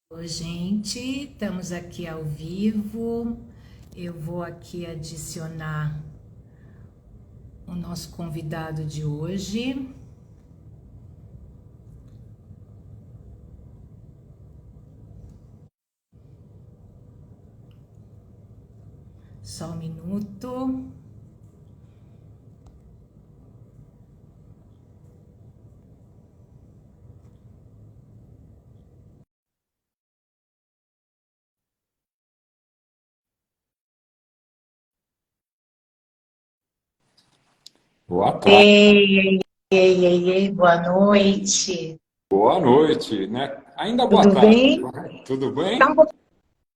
Oi, gente, estamos aqui ao vivo. Eu vou aqui adicionar o nosso convidado de hoje. Só um minuto. Boa tarde, Ei, ei, boa noite. boa noite, né? Ainda boa Tudo tarde, bem? vai. Tudo Tá um bem?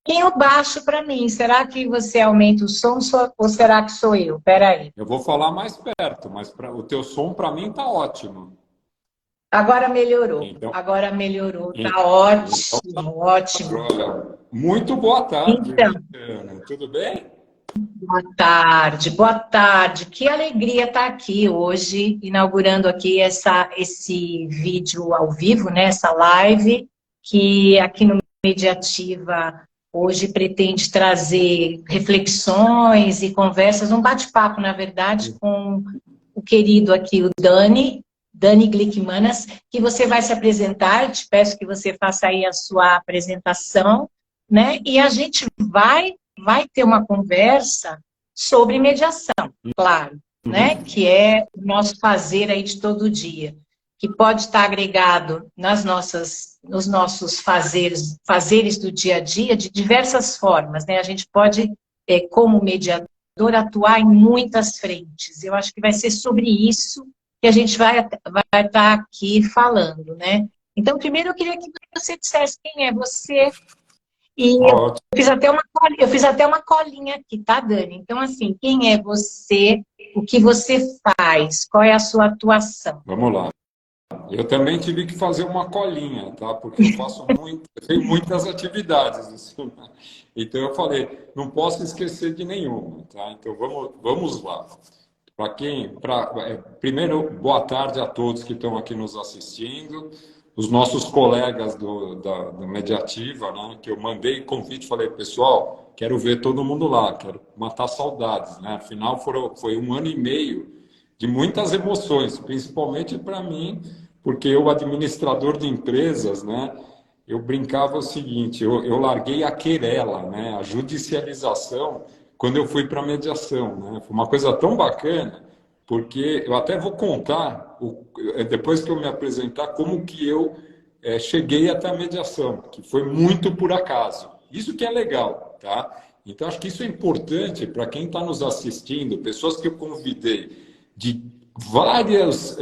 pouquinho baixo para mim. Será que você aumenta o som ou será que sou eu? Peraí. Eu vou falar mais perto, mas o teu som para mim tá ótimo. Agora melhorou. Então, Agora melhorou. en- Tá então ótimo, ótimo. agora, muito boa tarde, Então, Viviane. Tudo bem? boa tarde, boa tarde. Que alegria estar aqui hoje, inaugurando aqui esse vídeo ao vivo, né? Essa live, que aqui no Mediativa hoje pretende trazer reflexões e conversas, um bate-papo, na verdade, com o querido aqui, o Dani Glickmanas, que você vai se apresentar. Eu te peço que você faça aí a sua apresentação, né? E a gente vai ter uma conversa sobre mediação, claro, né? Uhum. Que é o nosso fazer aí de todo dia, que pode estar agregado nos nossos fazeres do dia a dia de diversas formas, né? A gente pode, como mediador, atuar em muitas frentes. Eu acho que vai ser sobre isso que a gente vai estar aqui falando, né? Então, primeiro eu queria que você dissesse quem é você, e Ótimo. eu fiz até uma colinha aqui, tá, Dani? Então, assim, quem é você? O que você faz? Qual é a sua atuação? Vamos lá. Eu também tive que fazer uma colinha, tá? Porque eu faço muito, eu tenho muitas atividades, assim, né? Então eu falei, não posso esquecer de nenhuma, tá? Então vamos lá. Primeiro, boa tarde a todos que estão aqui nos assistindo, os nossos colegas da Mediativa, né? Que eu mandei convite, falei, pessoal, quero ver todo mundo lá, quero matar saudades, né? Afinal, foi um ano e meio de muitas emoções, principalmente para mim, porque eu, administrador de empresas, né? Eu brincava o seguinte, eu larguei a querela, né? A judicialização quando eu fui para a mediação, né? Foi uma coisa tão bacana, porque eu até vou contar, depois que eu me apresentar, como que eu cheguei até a mediação, que foi muito por acaso. Isso que é legal, tá? Então, acho que isso é importante para quem está nos assistindo, pessoas que eu convidei de várias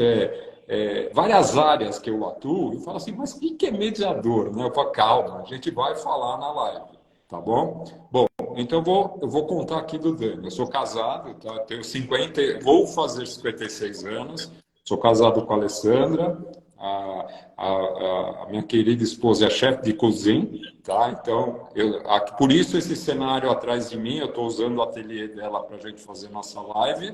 áreas que eu atuo, e falo assim, mas o que é mediador? Né? Eu falo, calma, a gente vai falar na live, tá bom? Bom, então eu vou contar aqui do Dani. Eu sou casado, tá? Tenho 50, vou fazer 56 anos, sou casado com a Alessandra, a, a minha querida esposa é chefe de cozinha, tá? Então, por isso esse cenário atrás de mim, eu estou usando o ateliê dela para a gente fazer nossa live.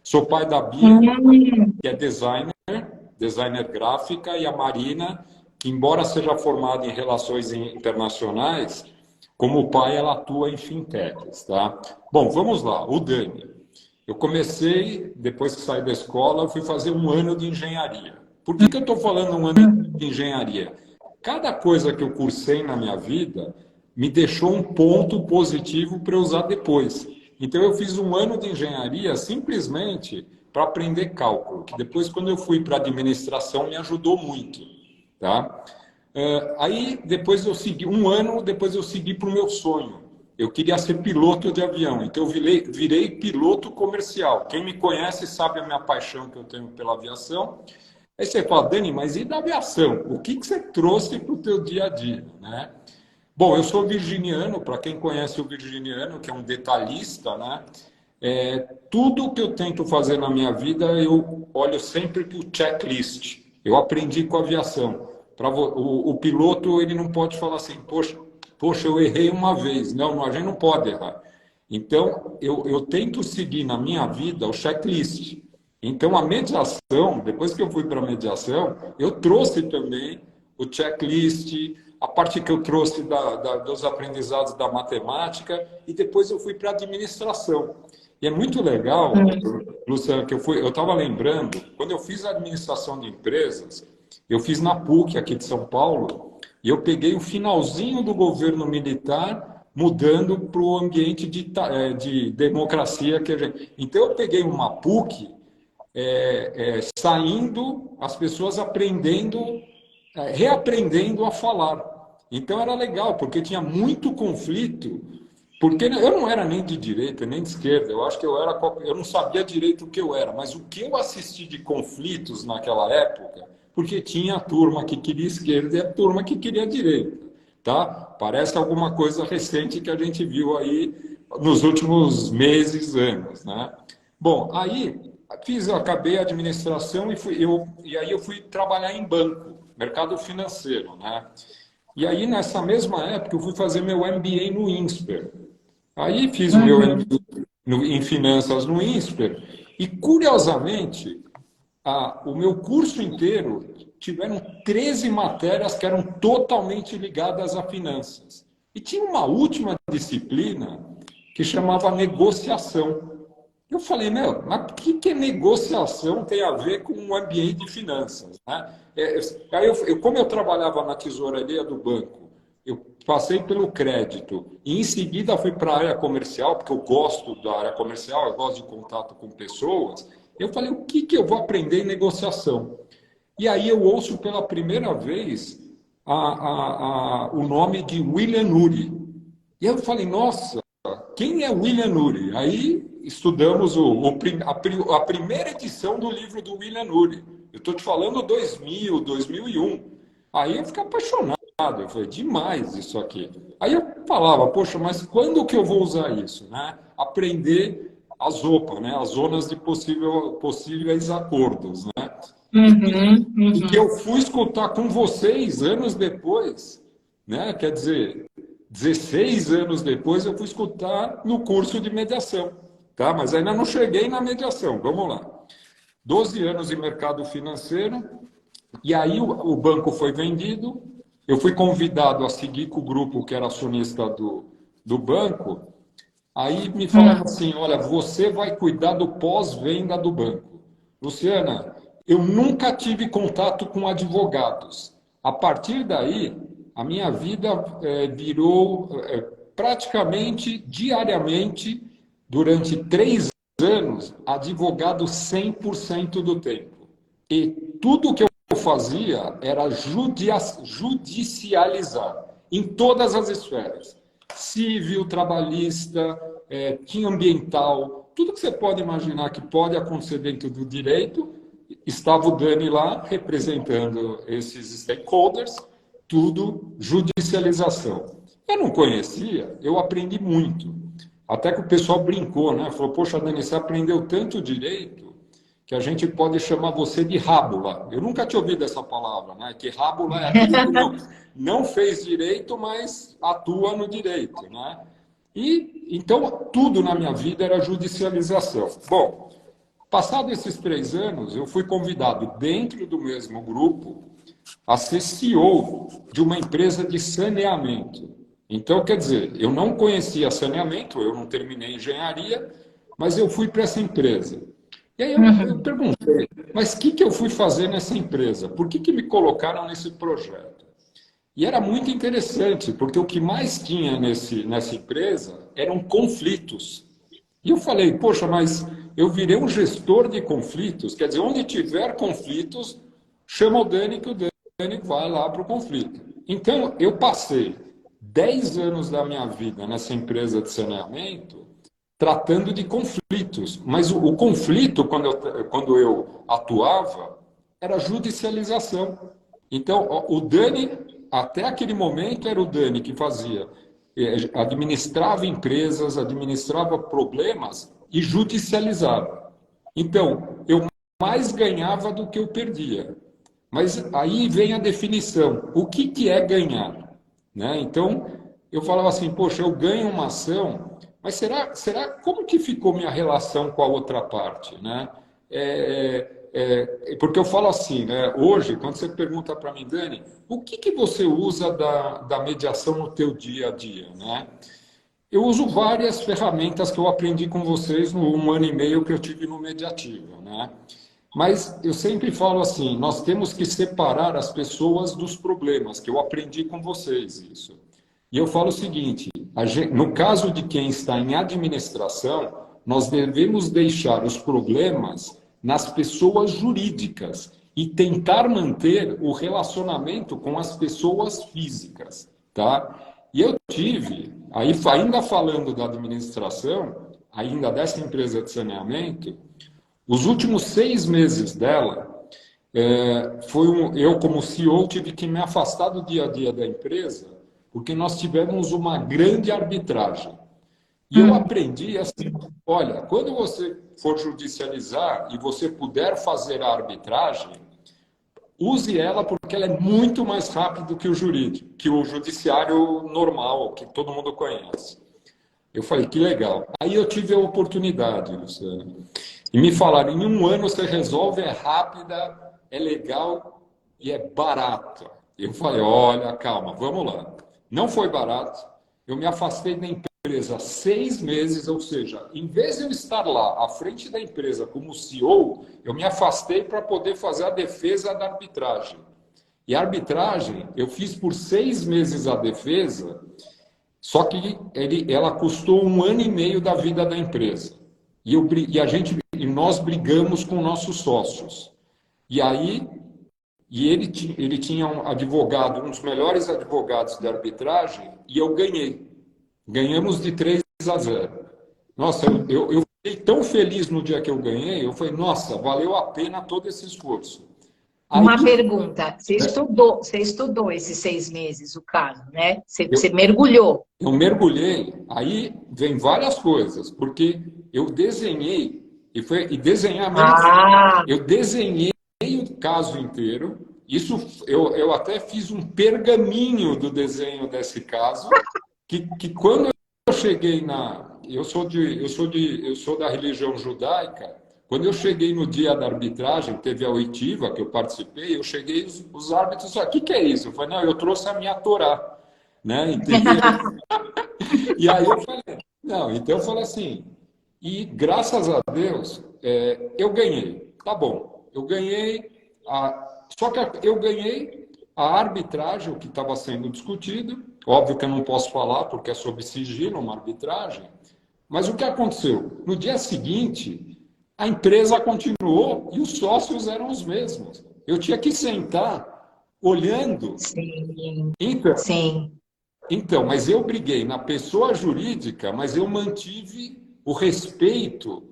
Sou pai da Bia, Hum, que é designer gráfica, e a Marina, que embora seja formada em relações internacionais, como pai ela atua em fintechs, tá? Bom, vamos lá, o Dani. Eu comecei, depois que saí da escola, eu fui fazer um ano de engenharia. Por que eu estou falando um ano de engenharia? Cada coisa que eu cursei na minha vida me deixou um ponto positivo para eu usar depois. Então, eu fiz um ano de engenharia simplesmente para aprender cálculo, que depois, quando eu fui para administração, me ajudou muito. Tá? Aí, depois eu segui, um ano depois eu segui para o meu sonho. Eu queria ser piloto de avião, então eu virei piloto comercial. Quem me conhece sabe a minha paixão que eu tenho pela aviação. Aí você fala, Dani, mas e da aviação? O que você trouxe para o teu dia a dia, né? Bom, eu sou virginiano, para quem conhece o virginiano, que é um detalhista, né? Tudo que eu tento fazer na minha vida, eu olho sempre para o checklist. Eu aprendi com a aviação. O piloto, ele não pode falar assim, poxa, eu errei uma vez. Não, a gente não pode errar. Então, eu tento seguir na minha vida o checklist. Então, a mediação, depois que eu fui para a mediação, eu trouxe também o checklist, a parte que eu trouxe dos aprendizados da matemática, e depois eu fui para a administração. E é muito legal, Luciana, que eu estava lembrando, quando eu fiz a administração de empresas, eu fiz na PUC, aqui de São Paulo, e eu peguei o finalzinho do governo militar, mudando para o ambiente de democracia. Então, eu peguei uma PUC, saindo, as pessoas aprendendo, reaprendendo a falar. Então, era legal, porque tinha muito conflito. Porque eu não era nem de direita, nem de esquerda. Eu acho que eu não sabia direito o que eu era. Mas o que eu assisti de conflitos naquela época, porque tinha a turma que queria esquerda e a turma que queria direita. Tá? Parece alguma coisa recente que a gente viu aí nos últimos meses, anos. Né? Bom, aí acabei a administração e aí eu fui trabalhar em banco, mercado financeiro. Né? E aí, nessa mesma época, eu fui fazer meu MBA no INSPER. Aí fiz o meu MBA em finanças no INSPER e, curiosamente, o meu curso inteiro tiveram 13 matérias que eram totalmente ligadas a finanças. E tinha uma última disciplina que chamava negociação. Eu falei, mas o que negociação tem a ver com o ambiente de finanças? Né? Aí como eu trabalhava na tesouraria do banco, eu passei pelo crédito e em seguida fui para a área comercial, porque eu gosto da área comercial, eu gosto de contato com pessoas. Eu falei, o que eu vou aprender em negociação? E aí eu ouço pela primeira vez o nome de William Ury. E eu falei, nossa, quem é William Ury? Aí estudamos a primeira edição do livro do William Ury. Eu estou te falando 2000, 2001. Aí eu fiquei apaixonado. Eu falei, demais isso aqui. Aí eu falava, poxa, mas quando que eu vou usar isso? Né? Aprender a ZOPA, né? As zonas de possíveis acordos. Né? E que eu fui escutar com vocês anos depois, né? Quer dizer, 16 anos depois eu fui escutar no curso de mediação. Tá? Mas ainda não cheguei na mediação. Vamos lá. 12 anos em mercado financeiro, e aí o banco foi vendido. Eu fui convidado a seguir com o grupo que era acionista do banco. Aí me falaram assim, olha, você vai cuidar do pós-venda do banco. Luciana, eu nunca tive contato com advogados. A partir daí, a minha vida virou praticamente diariamente, durante 3 anos, advogado 100% do tempo. E tudo que eu fazia era judicializar em todas as esferas. Civil, trabalhista, tinha ambiental, tudo que você pode imaginar que pode acontecer dentro do direito, estava o Dani lá representando esses stakeholders, tudo judicialização. Eu não conhecia, eu aprendi muito. Até que o pessoal brincou, né? Falou, poxa, Dani, você aprendeu tanto direito que a gente pode chamar você de rábula. Eu nunca tinha ouvido essa palavra, né? Que rábula é aquele que não fez direito, mas atua no direito, né? E então tudo na minha vida era judicialização. Bom, passado esses 3 anos, eu fui convidado dentro do mesmo grupo a ser CEO de uma empresa de saneamento. Então, quer dizer, eu não conhecia saneamento, eu não terminei engenharia, mas eu fui para essa empresa. E aí eu perguntei, mas o que eu fui fazer nessa empresa? Por que me colocaram nesse projeto? E era muito interessante, porque o que mais tinha nessa empresa eram conflitos. E eu falei, poxa, mas eu virei um gestor de conflitos, quer dizer, onde tiver conflitos, chama o Dani, que o Dani vai lá para o conflito. Então, eu passei 10 anos da minha vida nessa empresa de saneamento tratando de conflitos. Mas o conflito, quando eu atuava, era judicialização. Então, o Dani, até aquele momento, era o Dani que fazia, administrava empresas, administrava problemas e judicializava. Então, eu mais ganhava do que eu perdia. Mas aí vem a definição. O que é ganhar? Né? Então, eu falava assim, poxa, eu ganho uma ação, mas será como que ficou minha relação com a outra parte? Né? porque eu falo assim, né? Hoje, quando você pergunta para mim, Dani, o que você usa da mediação no teu dia a dia, né? Eu uso várias ferramentas que eu aprendi com vocês no 1 ano e meio que eu tive no Mediativo, né? Mas eu sempre falo assim, nós temos que separar as pessoas dos problemas, que eu aprendi com vocês isso. E eu falo o seguinte, no caso de quem está em administração, nós devemos deixar os problemas nas pessoas jurídicas e tentar manter o relacionamento com as pessoas físicas, tá? E eu tive, aí ainda falando da administração, ainda dessa empresa de saneamento, os últimos 6 meses dela, eu como CEO tive que me afastar do dia a dia da empresa, porque nós tivemos uma grande arbitragem. E eu aprendi assim, olha, quando você for judicializar e você puder fazer a arbitragem, use ela porque ela é muito mais rápido que o jurídico, que o judiciário normal, que todo mundo conhece. Eu falei, que legal. Aí eu tive a oportunidade, Luciano. E me falaram, em 1 ano você resolve, é rápida, é legal e é barata. Eu falei, olha, calma, vamos lá. Não foi barato. Eu me afastei da empresa 6 meses, ou seja, em vez de eu estar lá à frente da empresa como CEO, eu me afastei para poder fazer a defesa da arbitragem. E a arbitragem, eu fiz por 6 meses a defesa, só que ela custou 1 ano e meio da vida da empresa. E nós brigamos com nossos sócios. E aí, ele tinha um advogado, um dos melhores advogados de arbitragem, e eu ganhei. Ganhamos de 3-0. Nossa, eu fiquei tão feliz no dia que eu ganhei, eu falei, nossa, valeu a pena todo esse esforço. Uma pergunta, você estudou esses 6 meses, o caso, né? Você mergulhou. Eu mergulhei, aí vem várias coisas, porque eu desenhei, e desenhar mesmo, eu desenhei o caso inteiro, eu até fiz um pergaminho do desenho desse caso, que quando eu cheguei eu sou da religião judaica. Quando eu cheguei no dia da arbitragem, teve a oitiva que eu participei, eu cheguei, os árbitros falaram, o que é isso? Eu falei, não, eu trouxe a minha Torá, né? Entendeu? E aí eu falei, não, então eu falei assim, e graças a Deus, eu ganhei, tá bom, eu ganhei, só que eu ganhei a arbitragem, o que estava sendo discutido, óbvio que eu não posso falar porque é sob sigilo uma arbitragem, mas o que aconteceu? No dia seguinte, a empresa continuou e os sócios eram os mesmos. Eu tinha que sentar olhando. Sim. Então, Sim. Então, mas eu briguei na pessoa jurídica, mas eu mantive o respeito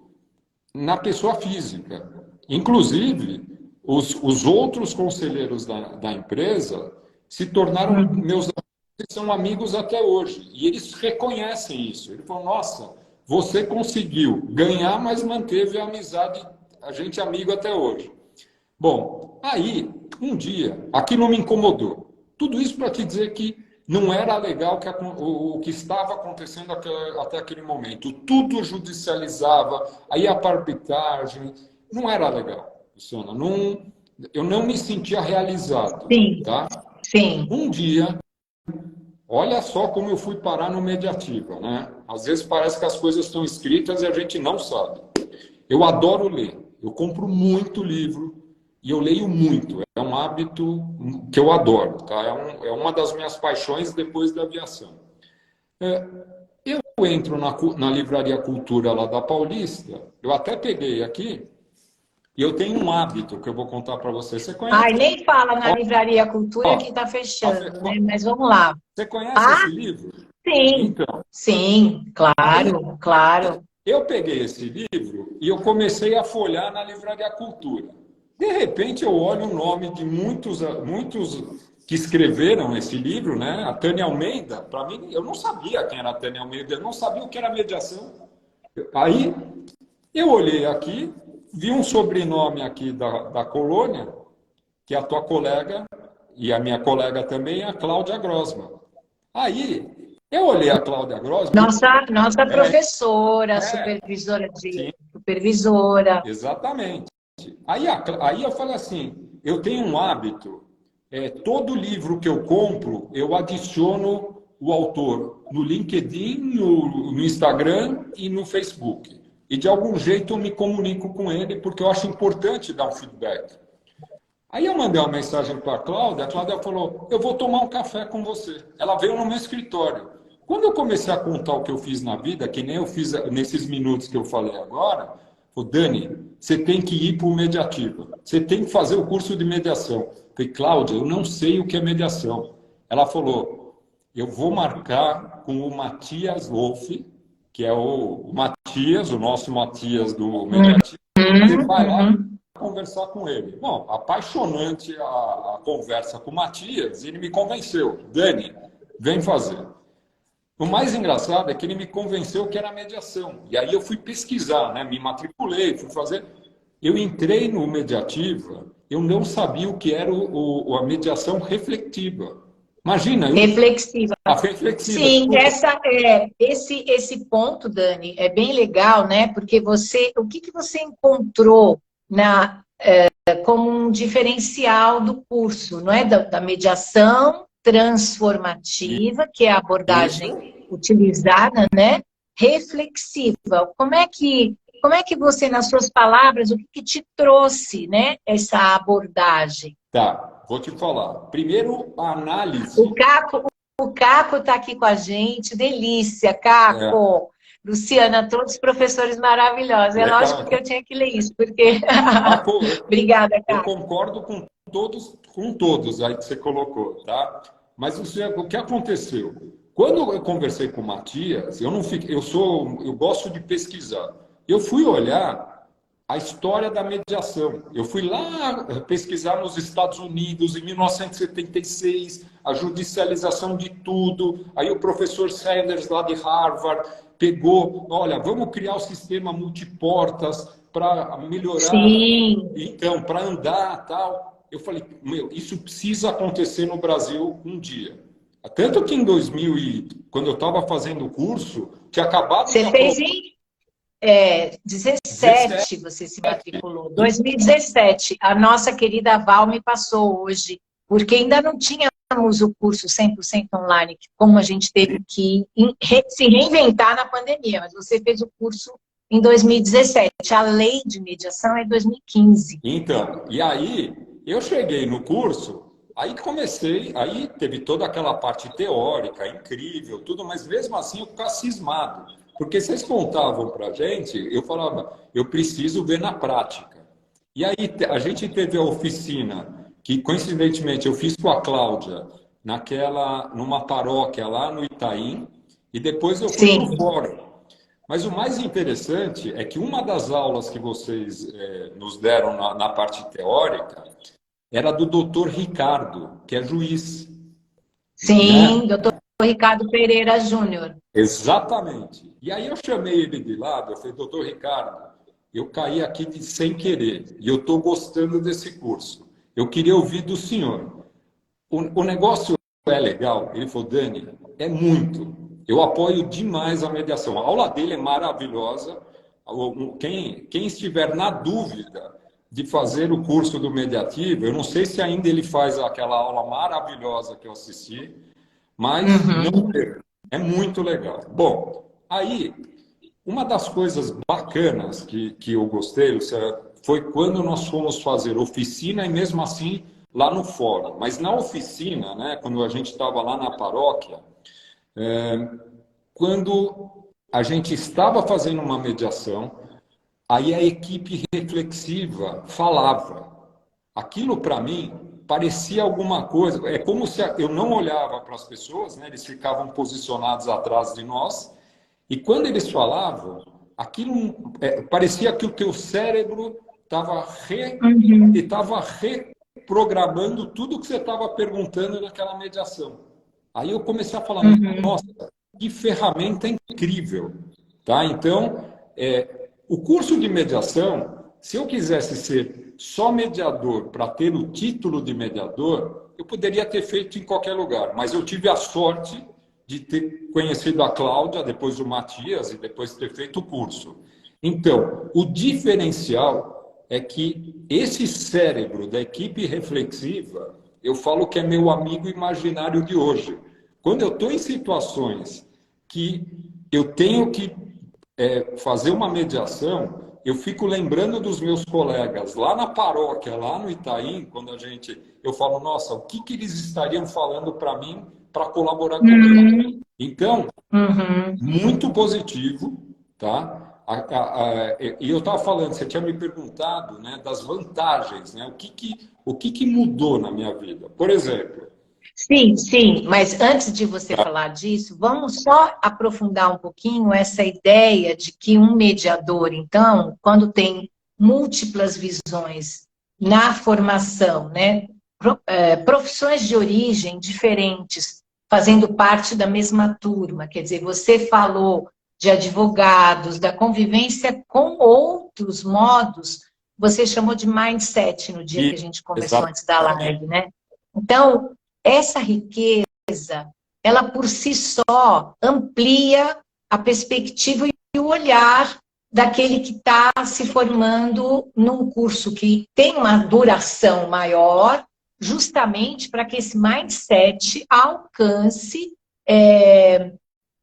na pessoa física. Inclusive, os outros conselheiros da empresa se tornaram meus amigos e são amigos até hoje. E eles reconhecem isso. Eles falam, nossa, você conseguiu ganhar, mas manteve a amizade, a gente é amigo até hoje. Bom, aí, um dia, aquilo me incomodou. Tudo isso para te dizer que não era legal o que estava acontecendo até aquele momento. Tudo judicializava, aí a arbitragem. Não era legal, Luciana. Eu não me sentia realizado. Sim, tá? sim. Um dia, olha só como eu fui parar no Mediativa, né? Às vezes parece que as coisas estão escritas e a gente não sabe. Eu adoro ler. Eu compro muito livro. E eu leio muito, é um hábito que eu adoro, tá? É uma das minhas paixões depois da aviação. Eu entro na Livraria Cultura lá da Paulista, eu até peguei aqui, e eu tenho um hábito que eu vou contar para você. Você conhece? Ai, nem fala na Livraria Cultura que está fechando, né? Mas vamos lá. Você conhece esse livro? Sim, então, sim, claro, claro. Eu peguei esse livro e eu comecei a folhear na Livraria Cultura. De repente, eu olho o nome de muitos que escreveram esse livro, né? A Tânia Almeida, para mim, eu não sabia quem era a Tânia Almeida, eu não sabia o que era mediação. Aí, eu olhei aqui, vi um sobrenome aqui da Colônia, que é a tua colega, e a minha colega também, a Cláudia Grossman. Aí, eu olhei a Cláudia Grossman... Nossa professora, supervisora de... Sim. Supervisora. Exatamente. Aí eu falei assim, eu tenho um hábito, todo livro que eu compro, eu adiciono o autor no LinkedIn, no Instagram e no Facebook. E de algum jeito eu me comunico com ele, porque eu acho importante dar um feedback. Aí eu mandei uma mensagem para a Cláudia falou, eu vou tomar um café com você. Ela veio no meu escritório. Quando eu comecei a contar o que eu fiz na vida, que nem eu fiz nesses minutos que eu falei agora, falou, Dani, você tem que ir para o Mediativa. Você tem que fazer o curso de mediação. Eu falei, Cláudia, eu não sei o que é mediação. Ela falou, eu vou marcar com o Matias Wolff, que é o Matias, o nosso Matias do Mediativa. Você vai lá conversar com ele. Bom, apaixonante a conversa com o Matias, e ele me convenceu. Dani, vem fazer. O mais engraçado é que ele me convenceu que era mediação. E aí eu fui pesquisar, né? Me matriculei, fui fazer. Eu entrei no Mediativa, eu não sabia o que era a mediação reflexiva. Imagina. Reflexiva. A reflexiva. Sim, esse ponto, Dani, é bem legal, né? Porque o que você encontrou como um diferencial do curso, não é? Da mediação transformativa, que é a abordagem utilizada, né? Reflexiva. Como é que você, nas suas palavras, o que te trouxe, né? Essa abordagem? Tá, vou te falar. Primeiro, a análise. O Caco está aqui com a gente, delícia, Caco. Luciana, todos os professores maravilhosos. É lógico que eu tinha que ler isso, porque... Obrigada, Caco. Eu concordo com todos aí que você colocou, tá? Mas o que aconteceu? Quando eu conversei com o Matias, eu gosto de pesquisar. Eu fui olhar a história da mediação. Eu fui lá pesquisar nos Estados Unidos, em 1976, a judicialização de tudo. Aí o professor Sanders, lá de Harvard, pegou, olha, vamos criar o sistema multiportas para melhorar. Sim. Então, para andar tal. Eu falei, isso precisa acontecer no Brasil um dia. Tanto que em 2000, quando eu estava fazendo o curso, tinha acabado... Você fez em 17 você se matriculou. 2017. A nossa querida Val me passou hoje, porque ainda não tínhamos o curso 100% online, como a gente teve que se reinventar na pandemia, mas você fez o curso em 2017. A lei de mediação é 2015. Então, e aí eu cheguei no curso, aí teve toda aquela parte teórica, incrível, tudo, mas mesmo assim eu ficava cismado. Porque vocês contavam para a gente, eu falava, eu preciso ver na prática. E aí a gente teve a oficina, que coincidentemente eu fiz com a Cláudia, numa paróquia lá no Itaim, e depois eu fui para o fórum. Mas o mais interessante é que uma das aulas que vocês nos deram na parte teórica era do doutor Ricardo, que é juiz. Sim, né? Doutor Ricardo Pereira Júnior. Exatamente. E aí eu chamei ele de lado, eu falei, doutor Ricardo, eu caí aqui sem querer e eu estou gostando desse curso. Eu queria ouvir do senhor. O negócio é legal? Ele falou, Dani, é muito. Eu apoio demais a mediação. A aula dele é maravilhosa. Quem estiver na dúvida de fazer o curso do Mediativo, eu não sei se ainda ele faz aquela aula maravilhosa que eu assisti, mas não perca. É muito legal. Bom, aí, uma das coisas bacanas que eu gostei, Luciana, foi quando nós fomos fazer oficina e mesmo assim lá no fórum. Mas na oficina, né, quando a gente estava lá na paróquia, quando a gente estava fazendo uma mediação, aí a equipe reflexiva falava. Aquilo, para mim, parecia alguma coisa. É como se eu não olhava para as pessoas, né? Eles ficavam posicionados atrás de nós, e quando eles falavam, aquilo parecia que o teu cérebro estava reprogramando tudo que você estava perguntando naquela mediação. Aí eu comecei a falar, nossa, que ferramenta incrível. Tá? Então, o curso de mediação, se eu quisesse ser só mediador para ter o título de mediador, eu poderia ter feito em qualquer lugar. Mas eu tive a sorte de ter conhecido a Cláudia, depois o Matias, e depois ter feito o curso. Então, o diferencial é que esse cérebro da equipe reflexiva, eu falo que é meu amigo imaginário de hoje. Quando eu estou em situações que eu tenho que fazer uma mediação, eu fico lembrando dos meus colegas lá na paróquia, lá no Itaim, quando eu falo, nossa, o que eles estariam falando para mim para colaborar comigo? Então, muito positivo, tá? E eu estava falando, você tinha me perguntado, né, das vantagens, né? O que mudou na minha vida? Por exemplo, Sim, sim, mas antes de você falar disso, vamos só aprofundar um pouquinho essa ideia de que um mediador, então, quando tem múltiplas visões na formação, né, profissões de origem diferentes, fazendo parte da mesma turma, quer dizer, você falou de advogados, da convivência com outros modos, você chamou de mindset no dia que a gente conversou antes da live, né? Então, essa riqueza, ela por si só amplia a perspectiva e o olhar daquele que está se formando num curso que tem uma duração maior, justamente para que esse mindset alcance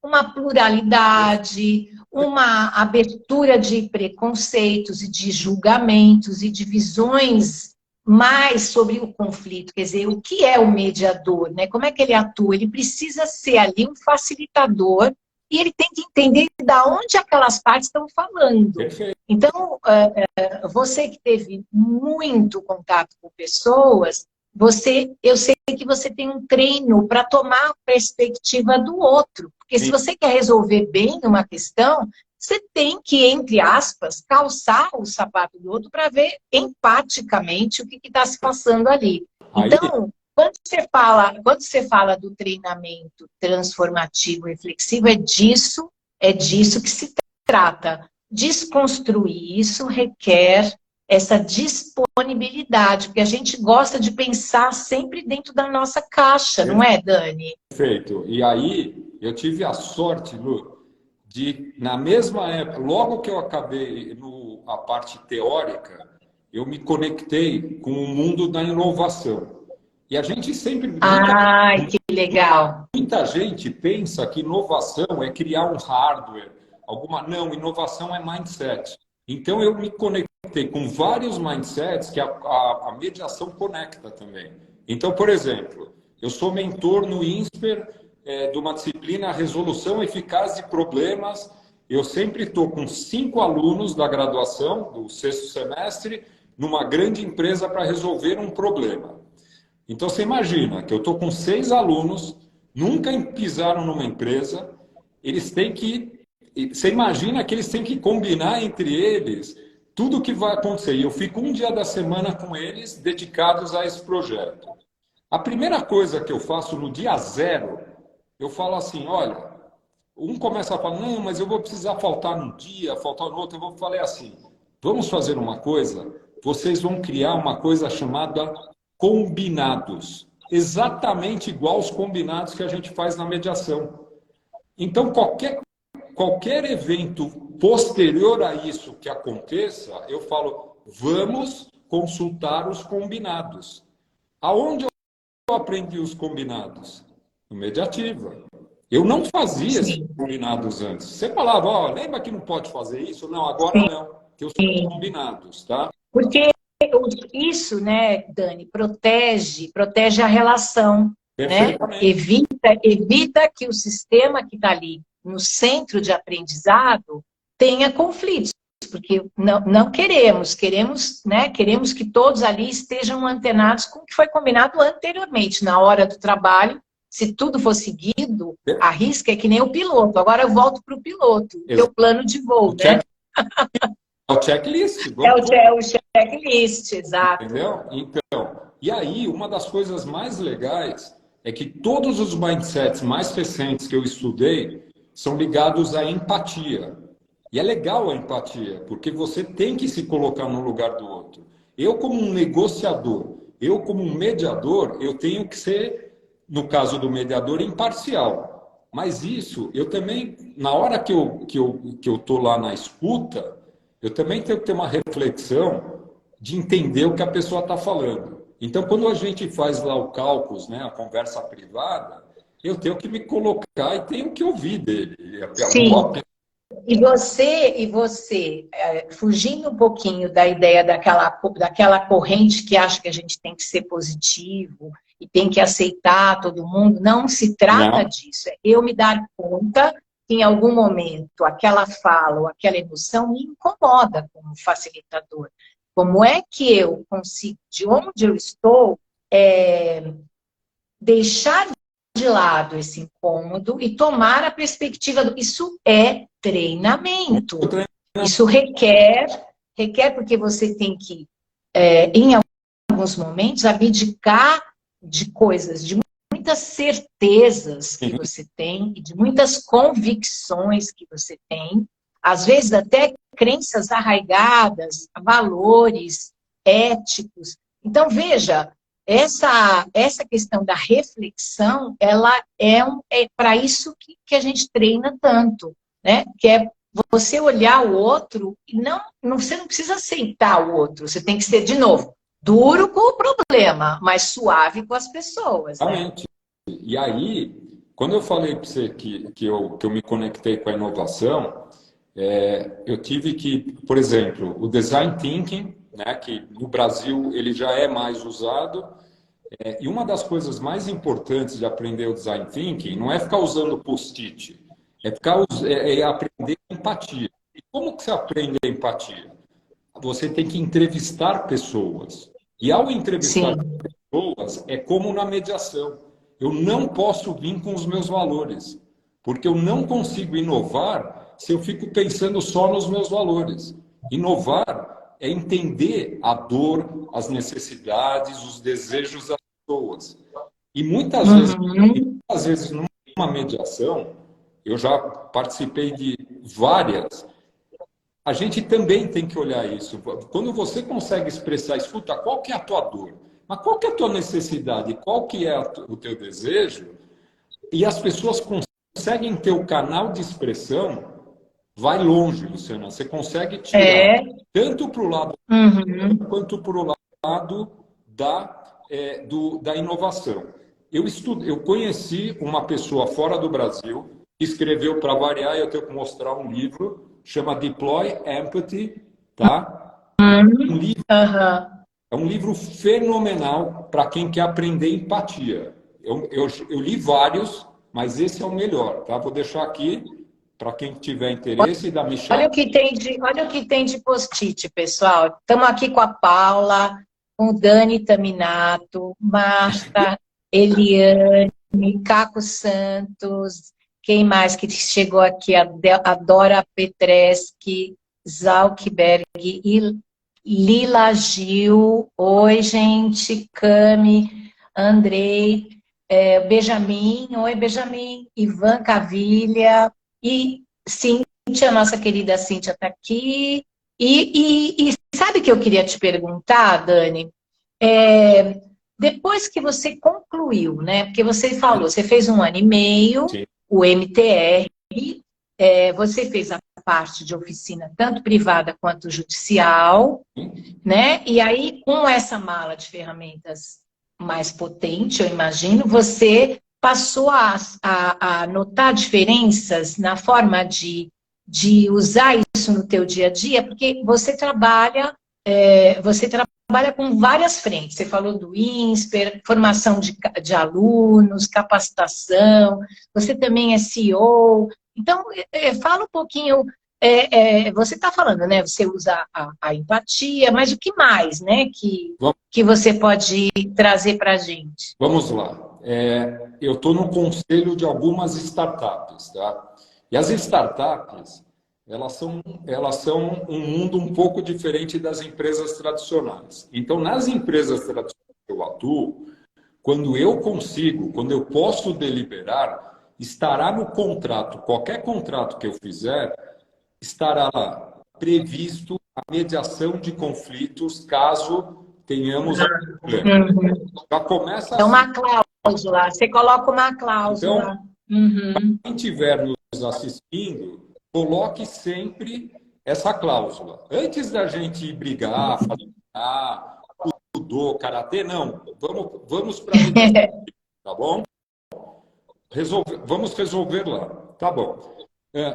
uma pluralidade, uma abertura de preconceitos e de julgamentos e de visões mais sobre o conflito, quer dizer, o que é o mediador, né? Como é que ele atua? Ele precisa ser ali um facilitador e ele tem que entender de onde aquelas partes estão falando. Então, você que teve muito contato com pessoas, eu sei que você tem um treino para tomar a perspectiva do outro, porque se você quer resolver bem uma questão, você tem que, entre aspas, calçar o sapato do outro para ver empaticamente o que está se passando ali. Então, quando você fala do treinamento transformativo e reflexivo, é disso que se trata. Desconstruir isso requer essa disponibilidade, porque a gente gosta de pensar sempre dentro da nossa caixa, não é, Dani? Perfeito. E aí, eu tive a sorte, Lu, de, na mesma época, logo que eu acabei a parte teórica, eu me conectei com o mundo da inovação. E a gente sempre... que legal! Muita gente pensa que inovação é criar um hardware. Não, inovação é mindset. Então, eu me conectei com vários mindsets que a mediação conecta também. Então, por exemplo, eu sou mentor no INSPER, de uma disciplina Resolução Eficaz de Problemas. Eu sempre estou com 5 alunos da graduação, do 6º semestre, numa grande empresa para resolver um problema. Então, você imagina que eu estou com 6 alunos, nunca pisaram numa empresa, eles têm que... Você imagina que eles têm que combinar entre eles tudo o que vai acontecer. E eu fico um dia da semana com eles dedicados a esse projeto. A primeira coisa que eu faço no dia 0, eu falo assim, olha, um começa a falar, não, mas eu vou precisar faltar num dia, faltar no outro. Eu falei assim, vamos fazer uma coisa, vocês vão criar uma coisa chamada combinados. Exatamente igual aos combinados que a gente faz na mediação. Então, qualquer evento posterior a isso que aconteça, eu falo, vamos consultar os combinados. Aonde eu aprendi os combinados? No Mediativa. Eu não fazia esses combinados antes. Você falava, ó, lembra que não pode fazer isso? Não, agora não, que eu sou combinados, tá? Porque isso, né, Dani, protege a relação, né? Evita que o sistema que está ali no centro de aprendizado tenha conflitos, porque não queremos, né? Queremos que todos ali estejam antenados com o que foi combinado anteriormente, na hora do trabalho. Se tudo for seguido, a risca é que nem o piloto. Agora eu volto para o piloto, o teu plano de voo, né? É o checklist. É o checklist, exato. Entendeu? Então, e aí, uma das coisas mais legais é que todos os mindsets mais recentes que eu estudei são ligados à empatia. E é legal a empatia, porque você tem que se colocar no lugar do outro. Eu, como um negociador, eu, como um mediador, eu tenho que ser, no caso do mediador, imparcial. Mas isso, eu também, na hora que eu tô lá na escuta, eu também tenho que ter uma reflexão de entender o que a pessoa está falando. Então, quando a gente faz lá o cálculo, né, a conversa privada, eu tenho que me colocar e tenho que ouvir dele. Sim. E você, fugindo um pouquinho da ideia daquela corrente que acha que a gente tem que ser positivo e tem que aceitar todo mundo, não se trata disso. É eu me dar conta que em algum momento aquela fala ou aquela emoção me incomoda como facilitador. Como é que eu consigo, de onde eu estou, deixar de lado esse incômodo e tomar a perspectiva do... Isso é treinamento. Isso requer porque você tem que, em alguns momentos, abdicar de coisas, de muitas certezas que você tem e de muitas convicções que você tem, às vezes até crenças arraigadas, valores éticos. Então, veja, essa questão da reflexão, ela é para isso que a gente treina tanto, né? Que é você olhar o outro e você não precisa aceitar o outro, você tem que ser, de novo, duro com o problema, mas suave com as pessoas. Exatamente. Né? E aí, quando eu falei para você que eu me conectei com a inovação, eu tive que, por exemplo, o design thinking, né, que no Brasil ele já é mais usado, e uma das coisas mais importantes de aprender o design thinking não é ficar usando post-it, é aprender empatia. E como que você aprende a empatia? Você tem que entrevistar pessoas. E ao entrevistar pessoas, é como na mediação. Eu não posso vir com os meus valores, porque eu não consigo inovar se eu fico pensando só nos meus valores. Inovar é entender a dor, as necessidades, os desejos das pessoas. E muitas vezes, numa mediação, eu já participei de várias, a gente também tem que olhar isso. Quando você consegue expressar, escuta, qual que é a tua dor? Mas qual que é a tua necessidade? Qual que é o teu desejo? E as pessoas conseguem ter o canal de expressão, vai longe, Luciana. Você consegue tirar tanto para o lado quanto para o lado da inovação. Eu conheci uma pessoa fora do Brasil que escreveu, para variar, eu tenho que mostrar um livro, chama Deploy Empathy, tá? É um livro fenomenal para quem quer aprender empatia. Eu li vários, mas esse é o melhor, tá? Vou deixar aqui para quem tiver interesse da Michelle. Olha o que tem de post-it, pessoal. Estamos aqui com a Paula, com o Dani Taminato, Marta, Eliane, Caco Santos, quem mais que chegou aqui? A Dora Petreschi, Zalkberg, Lila Gil, oi, gente, Cami, Andrei, Benjamin, oi, Benjamin, Ivan Cavilha, e Cíntia, nossa querida Cíntia está aqui. E sabe o que eu queria te perguntar, Dani? Depois que você concluiu, né? Porque você falou, você fez 1 ano e meio, sim, o MTR, você fez a parte de oficina, tanto privada quanto judicial, né? E aí, com essa mala de ferramentas mais potente, eu imagino, você passou a notar diferenças na forma de usar isso no teu dia a dia, porque você trabalha com várias frentes. Você falou do INSPER, formação de alunos, capacitação, você também é CEO. Então, fala um pouquinho, você está falando, né? Você usa a empatia, mas o que mais, né? Que você pode trazer para a gente? Vamos lá. Eu estou no conselho de algumas startups, tá? E as startups, elas são um mundo um pouco diferente das empresas tradicionais. Então, nas empresas tradicionais que eu atuo, quando eu posso deliberar, estará no contrato, qualquer contrato que eu fizer, estará lá previsto a mediação de conflitos caso tenhamos algum problema. Já começa assim. É uma cláusula, você coloca uma cláusula. Então, quem estiver nos assistindo, coloque sempre essa cláusula. Antes da gente brigar, falar judô, karatê, não. Vamos para a mediação, tá bom? Vamos resolver lá, tá bom.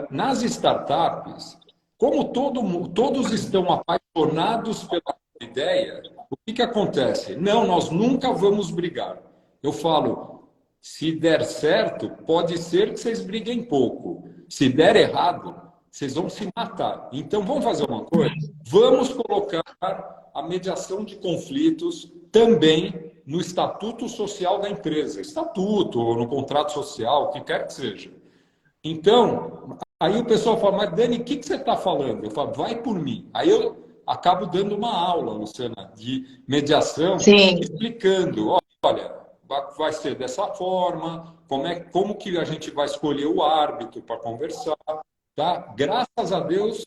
Nas startups, como todos estão apaixonados pela ideia, o que acontece? Não, nós nunca vamos brigar. Eu falo, se der certo, pode ser que vocês briguem pouco. Se der errado, vocês vão se matar. Então, vamos fazer uma coisa? Vamos colocar a mediação de conflitos também no estatuto social da empresa. Estatuto, ou no contrato social, o que quer que seja. Então, aí o pessoal fala, mas Dani, o que você está falando? Eu falo, vai por mim. Aí eu acabo dando uma aula, Luciana, de mediação, Sim. explicando, olha, vai ser dessa forma, como que a gente vai escolher o árbitro para conversar, tá? Graças a Deus,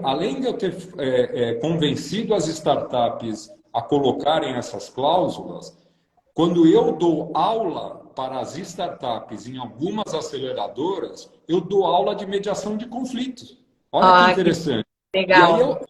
além de eu ter convencido as startups a colocarem essas cláusulas, quando eu dou aula para as startups em algumas aceleradoras, eu dou aula de mediação de conflitos. Olha que interessante. Que legal.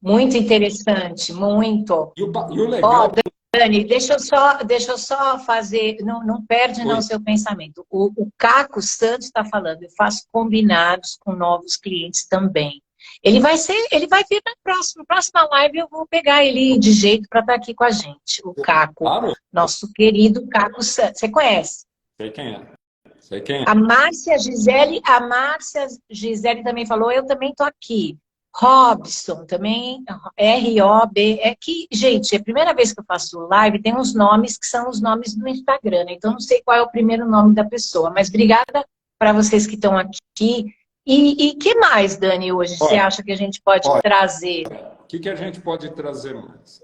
Muito interessante, muito. E o legal... Dani, deixa eu só fazer, não perde não o seu pensamento. O Caco Santos está falando, eu faço combinados com novos clientes também. Ele vai vir na próxima live, eu vou pegar ele de jeito para estar aqui com a gente. O Caco, claro. Nosso querido Caco Santos. Você conhece? Sei quem é. Sei quem é. A Márcia Gisele também falou, eu também estou aqui. Robson, também, R-O-B, é que, gente, é a primeira vez que eu faço live, tem uns nomes que são os nomes do Instagram, né? Então não sei qual é o primeiro nome da pessoa, mas obrigada para vocês que estão aqui. E que mais, Dani, hoje você acha que a gente pode trazer? O que a gente pode trazer mais?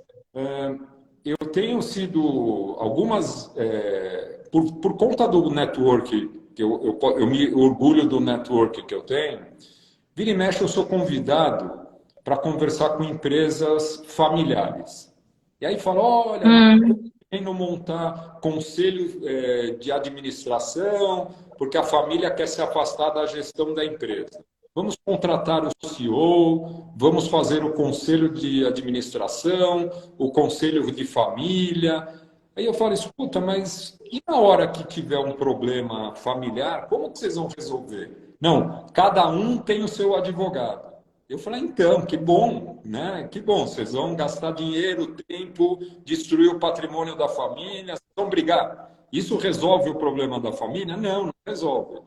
Eu tenho sido algumas, por conta do network, que eu me orgulho do network que eu tenho. Vira e mexe, eu sou convidado para conversar com empresas familiares. E aí fala, olha, querendo montar conselho de administração, porque a família quer se afastar da gestão da empresa. Vamos contratar o CEO, vamos fazer o conselho de administração, o conselho de família. Aí eu falo, escuta, mas e na hora que tiver um problema familiar, como que vocês vão resolver? Não, cada um tem o seu advogado. Eu falei, então, que bom, né? Que bom, vocês vão gastar dinheiro, tempo, destruir o patrimônio da família, vocês vão brigar. Isso resolve o problema da família? Não resolve.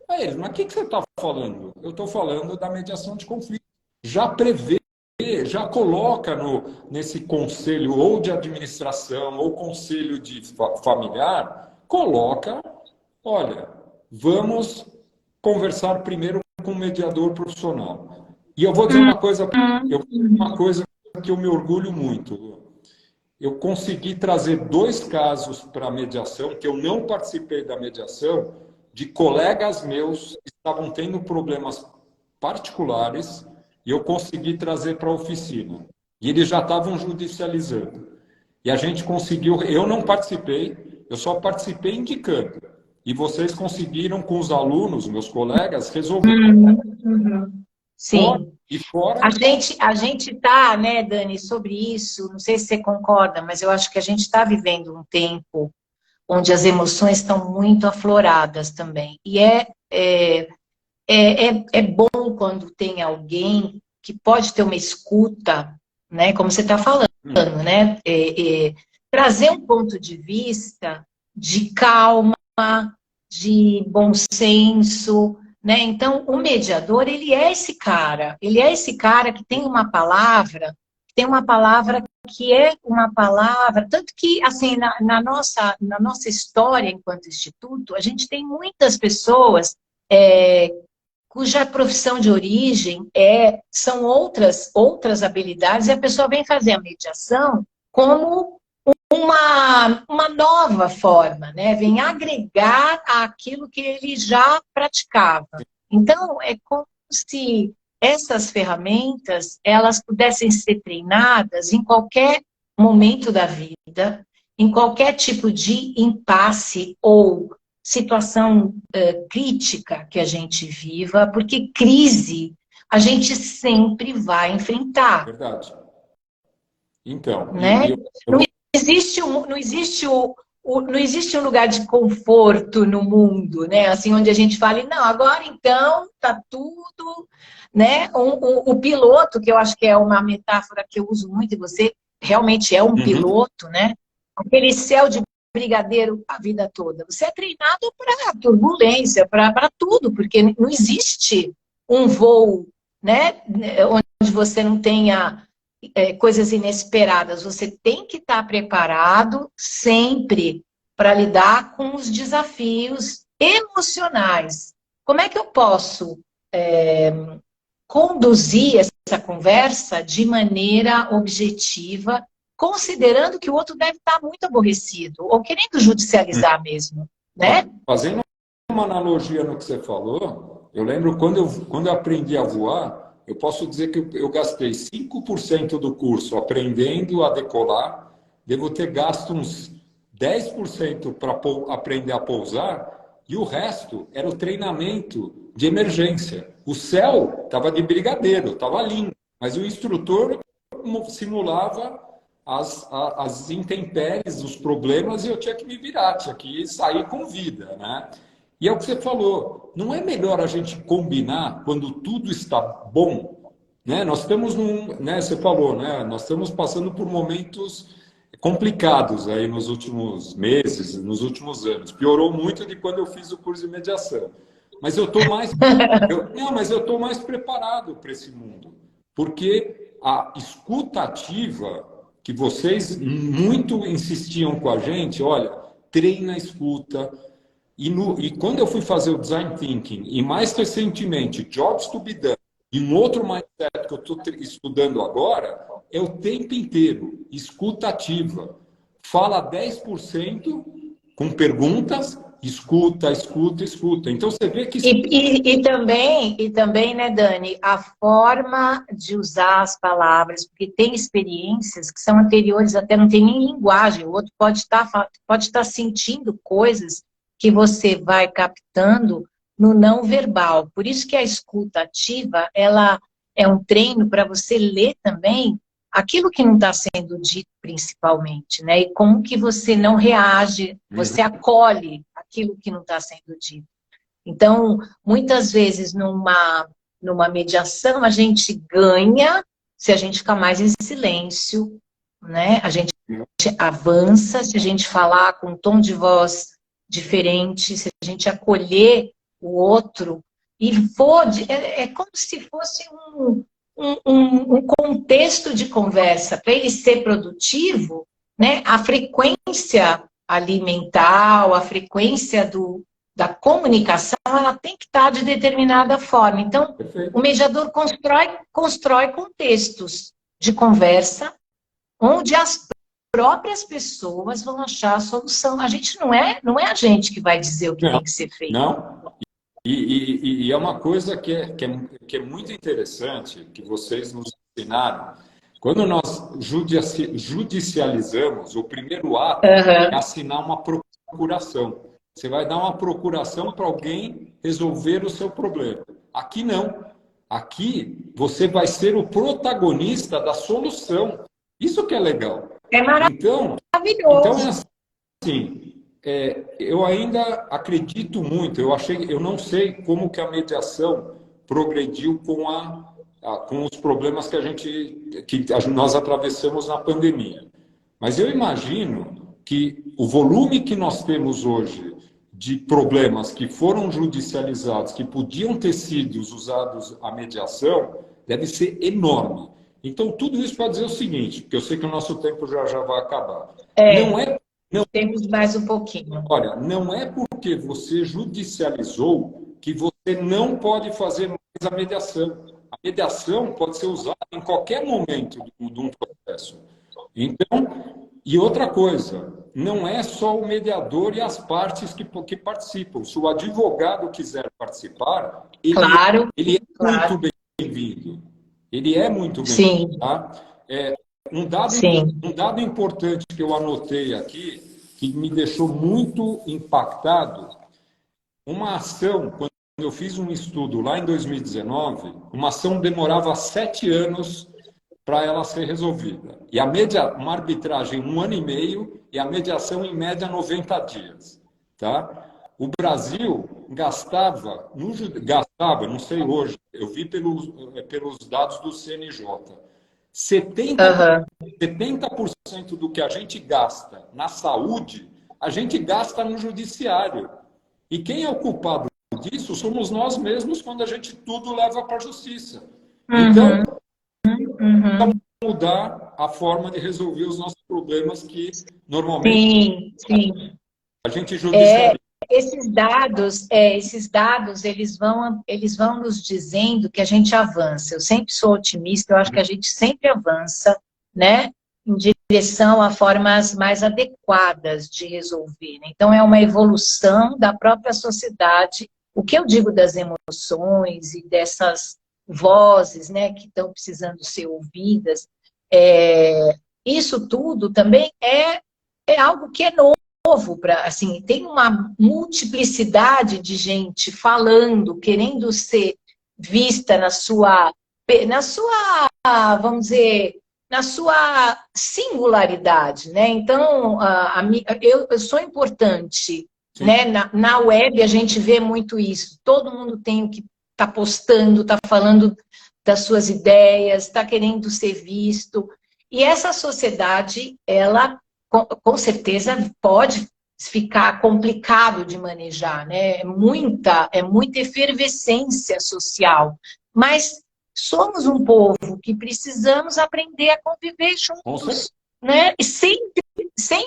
Aí eles, mas o que você está falando? Eu estou falando da mediação de conflito. Já prevê, já coloca nesse conselho ou de administração ou conselho de familiar, coloca, olha, vamos conversar primeiro com um mediador profissional. E eu vou dizer uma coisa que eu me orgulho muito. Eu consegui trazer 2 casos para a mediação, que eu não participei da mediação, de colegas meus que estavam tendo problemas particulares e eu consegui trazer para a oficina. E eles já estavam judicializando. E a gente conseguiu, eu não participei, eu só participei indicando. E vocês conseguiram, com os alunos, meus colegas, resolver. Sim. A gente tá, né, Dani, sobre isso, não sei se você concorda, mas eu acho que a gente está vivendo um tempo onde as emoções estão muito afloradas também. E é bom quando tem alguém que pode ter uma escuta, né, como você está falando, né? Trazer um ponto de vista de calma, de bom senso, né? Então, o mediador, ele é esse cara que tem uma palavra que é uma palavra, tanto que, assim, na nossa história enquanto instituto, a gente tem muitas pessoas cuja profissão de origem são outras habilidades, e a pessoa vem fazer a mediação como uma nova forma, né? Vem agregar àquilo que ele já praticava. Então, é como se essas ferramentas, elas pudessem ser treinadas em qualquer momento da vida, em qualquer tipo de impasse ou situação crítica que a gente viva, porque crise a gente sempre vai enfrentar. Verdade. Então, né? Não existe não existe um lugar de conforto no mundo, né? Assim, onde a gente fale, não, agora então tá tudo, né? O piloto, que eu acho que é uma metáfora que eu uso muito, e você realmente é um Uhum. piloto, né? Aquele céu de brigadeiro a vida toda. Você é treinado para turbulência, para tudo, porque não existe um voo, né? Onde você não tenha coisas inesperadas. Você tem que estar preparado sempre para lidar com os desafios emocionais. Como é que eu posso conduzir essa conversa de maneira objetiva, considerando que o outro deve estar muito aborrecido, ou querendo judicializar mesmo, né? Fazendo uma analogia no que você falou, eu lembro quando eu aprendi a voar, eu posso dizer que eu gastei 5% do curso aprendendo a decolar, devo ter gasto uns 10% para aprender a pousar, e o resto era o treinamento de emergência. O céu estava de brigadeiro, estava lindo, mas o instrutor simulava as intempéries, os problemas, e eu tinha que me virar, tinha que sair com vida, né? E é o que você falou, não é melhor a gente combinar quando tudo está bom, né? Nós estamos né, você falou, né? Nós estamos passando por momentos complicados aí nos últimos meses, nos últimos anos. Piorou muito de quando eu fiz o curso de mediação. Mas eu estou mais, não, mas eu estou mais preparado para esse mundo, porque a escuta ativa que vocês muito insistiam com a gente, olha, treina a escuta. E quando eu fui fazer o Design Thinking, e mais recentemente, Jobs to be Done, e um outro mindset que eu estou estudando agora, é o tempo inteiro, escuta ativa. Fala 10% com perguntas, escuta, escuta, escuta. Então você vê que... E também, né, Dani, a forma de usar as palavras, porque tem experiências que são anteriores, até não tem nem linguagem, o outro pode estar sentindo coisas que você vai captando no não verbal. Por isso que a escuta ativa, ela é um treino para você ler também aquilo que não está sendo dito principalmente, né? E como que você não reage, você acolhe aquilo que não está sendo dito. Então, muitas vezes, numa mediação, a gente ganha se a gente ficar mais em silêncio, né? A gente avança se a gente falar com um tom de voz diferente, se a gente acolher o outro e for... É como se fosse um contexto de conversa. Para ele ser produtivo, né? A frequência alimentar, a frequência da comunicação, ela tem que estar de determinada forma. Então, o mediador constrói contextos de conversa onde as próprias pessoas vão achar a solução. A gente não é a gente que vai dizer o que tem que ser feito. Não. E é uma coisa que é muito interessante, que vocês nos ensinaram. Quando nós judicializamos, o primeiro ato é assinar uma procuração. Você vai dar uma procuração para alguém resolver o seu problema. Aqui não. Aqui você vai ser o protagonista da solução. Isso que é legal. É Então, maravilhoso. é assim, eu ainda acredito muito. Eu não sei como que a mediação progrediu com os problemas que nós atravessamos na pandemia. Mas eu imagino que o volume que nós temos hoje de problemas que foram judicializados, que podiam ter sido usados a mediação, deve ser enorme. Então, tudo isso para dizer o seguinte, porque eu sei que o nosso tempo já vai acabar. Temos mais um pouquinho. Olha, não é porque você judicializou que você não pode fazer mais a mediação. A mediação pode ser usada em qualquer momento de um processo. Então, e outra coisa, não é só o mediador e as partes que participam. Se o advogado quiser participar, ele é muito bem-vindo. Ele é muito bem-vindo. Tá? Um dado importante que eu anotei aqui, que me deixou muito impactado, uma ação, quando eu fiz um estudo lá em 2019, uma ação demorava 7 anos para ela ser resolvida. E uma arbitragem 1 ano e meio e a mediação em média 90 dias. Tá? O Brasil gastava, não sei hoje, eu vi pelos dados do CNJ, 70%, Aham. 70% do que a gente gasta na saúde, a gente gasta no judiciário. E quem é o culpado disso somos nós mesmos quando a gente tudo leva para a justiça. Então, Uhum. Uhum. mudar a forma de resolver os nossos problemas que normalmente Sim, sim. a gente judicializa. Esses dados, eles vão nos dizendo que a gente avança. Eu sempre sou otimista, eu acho que a gente sempre avança, né, em direção a formas mais adequadas de resolver, né? Então, é uma evolução da própria sociedade. O que eu digo das emoções e dessas vozes, né, que estão precisando ser ouvidas, isso tudo também é algo que é novo, assim, tem uma multiplicidade de gente falando, querendo ser vista vamos dizer, na sua singularidade, né? Então, eu sou importante, Sim. né? Na web a gente vê muito isso. Todo mundo tem o que está postando, está falando das suas ideias, está querendo ser visto. E essa sociedade, ela com certeza pode ficar complicado de manejar, né? É muita efervescência social, mas somos um povo que precisamos aprender a conviver juntos, né? E sem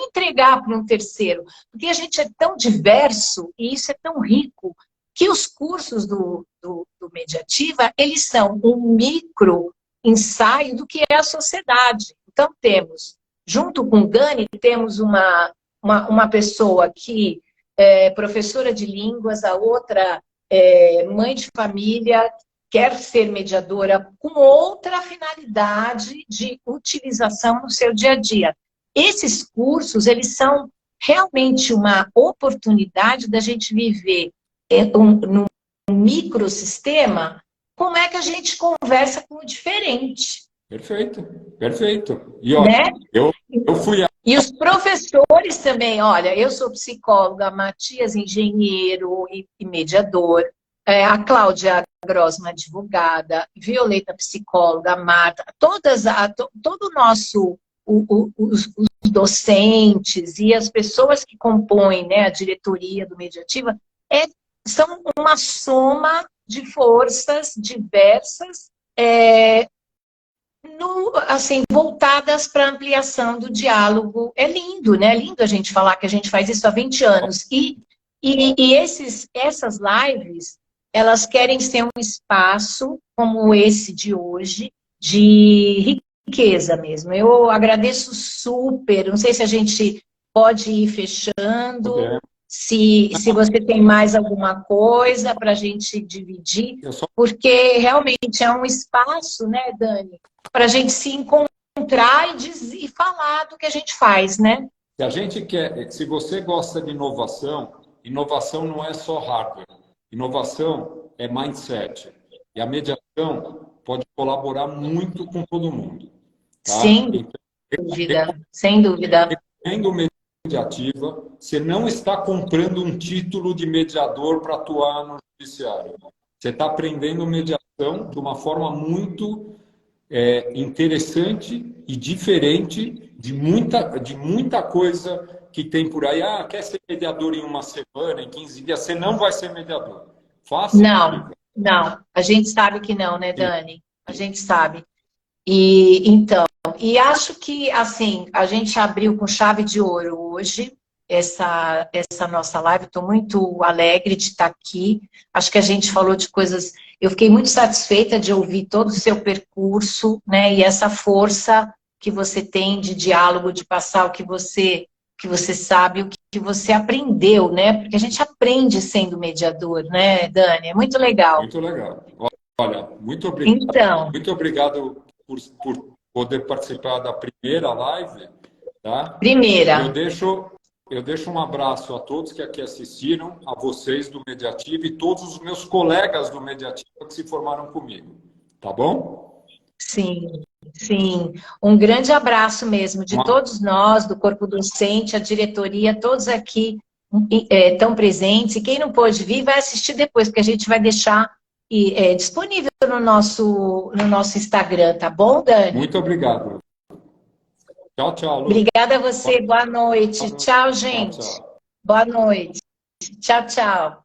entregar para um terceiro, porque a gente é tão diverso e isso é tão rico que os cursos do Mediativa, eles são um micro ensaio do que é a sociedade. Então, junto com o Dani, temos uma pessoa que é professora de línguas, a outra é mãe de família, quer ser mediadora com outra finalidade de utilização no seu dia a dia. Esses cursos, eles são realmente uma oportunidade da gente viver num microsistema, como é que a gente conversa com o diferente. Perfeito, perfeito. E olha, Né? eu fui E os professores também, olha, eu sou psicóloga, Matias engenheiro e mediador, a Cláudia Grossman advogada, Violeta psicóloga, a Marta, todo o nosso, os docentes e as pessoas que compõem, né, a diretoria do Mediativa, são uma soma de forças diversas, assim, voltadas para a ampliação do diálogo. É lindo, né? É lindo a gente falar que a gente faz isso há 20 anos. Essas lives, elas querem ser um espaço como esse de hoje, de riqueza mesmo. Eu agradeço super, não sei se a gente pode ir fechando, se você tem mais alguma coisa para a gente dividir, porque realmente é um espaço, né, Dani, para a gente se encontrar e falar do que a gente faz, né? Se a gente quer, se você gosta de inovação, inovação não é só hardware. Inovação é mindset. E a mediação pode colaborar muito com todo mundo. Tá? Sem dúvida, sem dúvida. Sendo mediativa, você não está comprando um título de mediador para atuar no judiciário. Você está aprendendo mediação de uma forma muito interessante e diferente de muita coisa que tem por aí. Ah, quer ser mediador em 1 semana, em 15 dias? Você não vai ser mediador. Faça. Não. A gente sabe que não, né, Dani? A gente sabe. E acho que, assim, a gente abriu com chave de ouro hoje essa nossa live. Estou muito alegre de estar aqui. Acho que a gente falou de coisas... Eu fiquei muito satisfeita de ouvir todo o seu percurso, né? E essa força que você tem de diálogo, de passar o que você sabe, o que você aprendeu, né? Porque a gente aprende sendo mediador, né, Dani? É muito legal. Muito legal. Olha, muito obrigado. Então, muito obrigado por poder participar da primeira live. Tá? Primeira. Eu deixo um abraço a todos que aqui assistiram, a vocês do Mediativa e todos os meus colegas do Mediativa que se formaram comigo. Tá bom? Sim. Sim, um grande abraço mesmo de todos nós, do corpo docente, a diretoria, todos aqui estão presentes. E quem não pôde vir, vai assistir depois, porque a gente vai deixar disponível no nosso Instagram, tá bom, Dani? Muito obrigado. Tchau, tchau, Lu. Obrigada a você, boa noite. Tchau, gente. Tchau, tchau. Boa noite. Tchau, tchau.